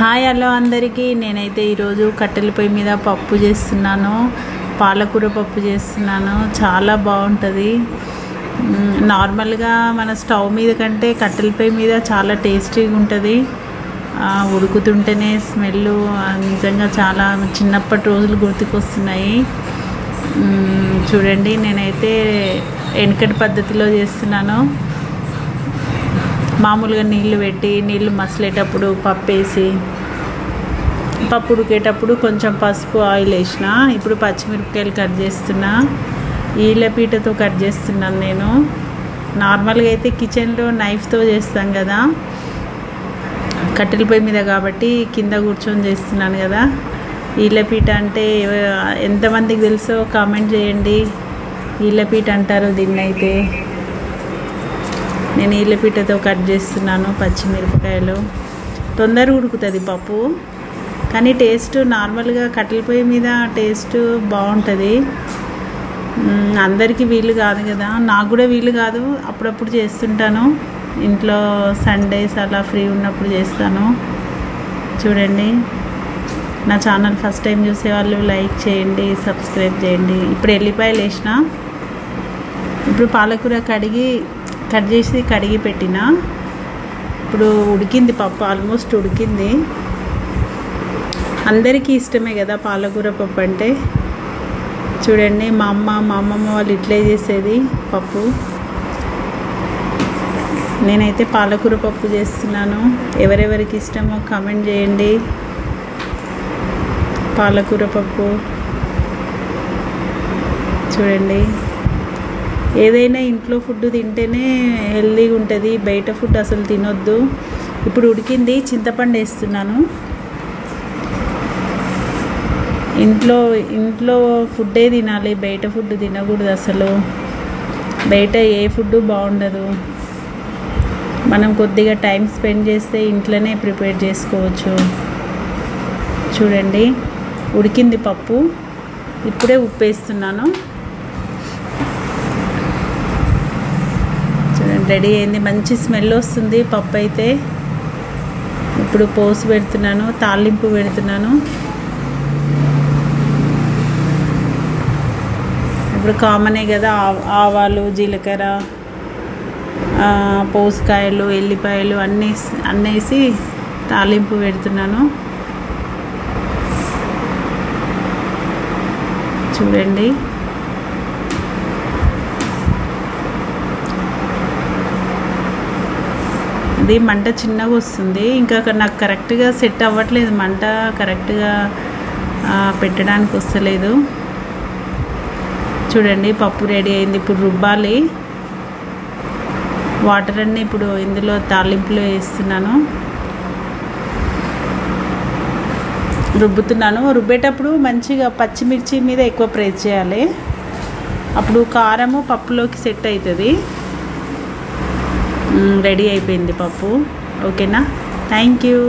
Hi hello అందరికీ. నేనైతే ఈరోజు కట్టెల పొయ్యి మీద పప్పు చేస్తున్నాను, పాలకూర పప్పు చేస్తున్నాను. చాలా బాగుంటుంది. నార్మల్గా మన స్టవ్ మీద కంటే కట్టెల పొయ్యి మీద చాలా టేస్టీగా ఉంటుంది. ఉడుకుతుంటేనే స్మెల్ నిజంగా చాలా చిన్నప్పటి రోజులు గుర్తుకొస్తున్నాయి. చూడండి, నేనైతే వెనకటి పద్ధతిలో చేస్తున్నాను. మామూలుగా నీళ్ళు పెట్టి నీళ్ళు మసలేటప్పుడు పప్పు వేసి, పప్పు ఉడికేటప్పుడు కొంచెం పసుపు ఆయిల్ వేసిన. ఇప్పుడు పచ్చిమిరపకాయలు కట్ చేస్తున్నా. ఈలపీటతో కట్ చేస్తున్నాను నేను. నార్మల్గా అయితే కిచెన్లో నైఫ్తో చేస్తాం కదా, కట్టెల పొయ్యి మీద కాబట్టి కింద కూర్చొని చేస్తున్నాను కదా. ఈలపీట అంటే ఎంతమందికి తెలుసో కామెంట్ చేయండి. ఈలపీట అంటారు దీన్ని. అయితే నేను ఈలపీటతో కట్ చేస్తున్నాను పచ్చిమిరపకాయలు. తొందరగా ఉడుకుతుంది పప్పు, కానీ టేస్ట్ నార్మల్గా కట్టెల పొయ్యి మీద టేస్ట్ బాగుంటుంది. అందరికీ వీలు కాదు కదా, నాకు కూడా వీలు కాదు. అప్పుడప్పుడు చేస్తుంటాను ఇంట్లో, సండేస్ అలా ఫ్రీ ఉన్నప్పుడు చేస్తాను. చూడండి, నా ఛానల్ ఫస్ట్ టైం చూసేవాళ్ళు లైక్ చేయండి, సబ్స్క్రైబ్ చేయండి. ఇప్పుడు ఎల్లిపాయలు వేసిన. ఇప్పుడు పాలకూర కట్ చేసి కడిగి పెట్టిన. ఇప్పుడు ఉడికింది పప్పు, ఆల్మోస్ట్ ఉడికింది. అందరికీ ఇష్టమే కదా పాలకూర పప్పు అంటే. చూడండి, మా అమ్మమ్మ వాళ్ళు ఇట్లే చేసేది పప్పు. నేనైతే పాలకూర పప్పు చేస్తున్నాను. ఎవరెవరికి ఇష్టమో కామెంట్ చేయండి. పాలకూర పప్పు చూడండి, ఏదైనా ఇంట్లో ఫుడ్ తింటేనే హెల్తీగా ఉంటుంది, బయట ఫుడ్ అసలు తినొద్దు. ఇప్పుడు ఉడికింది, చింతపండు వేస్తున్నాను. ఇంట్లో ఫుడ్డే తినాలి, బయట ఫుడ్ తినకూడదు అసలు. బయట ఏ ఫుడ్ బాగుండదు. మనం కొద్దిగా టైం స్పెండ్ చేస్తే ఇంట్లోనే ప్రిపేర్ చేసుకోవచ్చు. చూడండి, ఉడికింది పప్పు. ఇప్పుడే ఉప్పు వేస్తున్నాను. రెడీ అయింది, మంచి స్మెల్ వస్తుంది పప్పు అయితే. ఇప్పుడు పోసు పెడుతున్నాను, తాలింపు పెడుతున్నాను. ఇప్పుడు కామనే కదా, ఆవాలు, జీలకర్ర, పోసుకాయలు, ఎల్లిపాయలు అన్నేసి తాలింపు పెడుతున్నాను. చూడండి, ఇది మంట చిన్నగా వస్తుంది. ఇంకా నాకు కరెక్ట్గా సెట్ అవ్వట్లేదు, మంట కరెక్ట్గా పెట్టడానికి వస్తలేదు. చూడండి, పప్పు రెడీ అయింది. ఇప్పుడు రుబ్బాలి. వాటర్ అన్నీ ఇప్పుడు ఇందులో తాలింపులో వేస్తున్నాను, రుబ్బుతున్నాను. రుబ్బేటప్పుడు మంచిగా పచ్చిమిర్చి మీద ఎక్కువ ప్రెస్ చేయాలి, అప్పుడు కారము పప్పులోకి సెట్ అవుతుంది. రెడీ అయిపోయింది పప్పు. ఓకేనా? Thank you.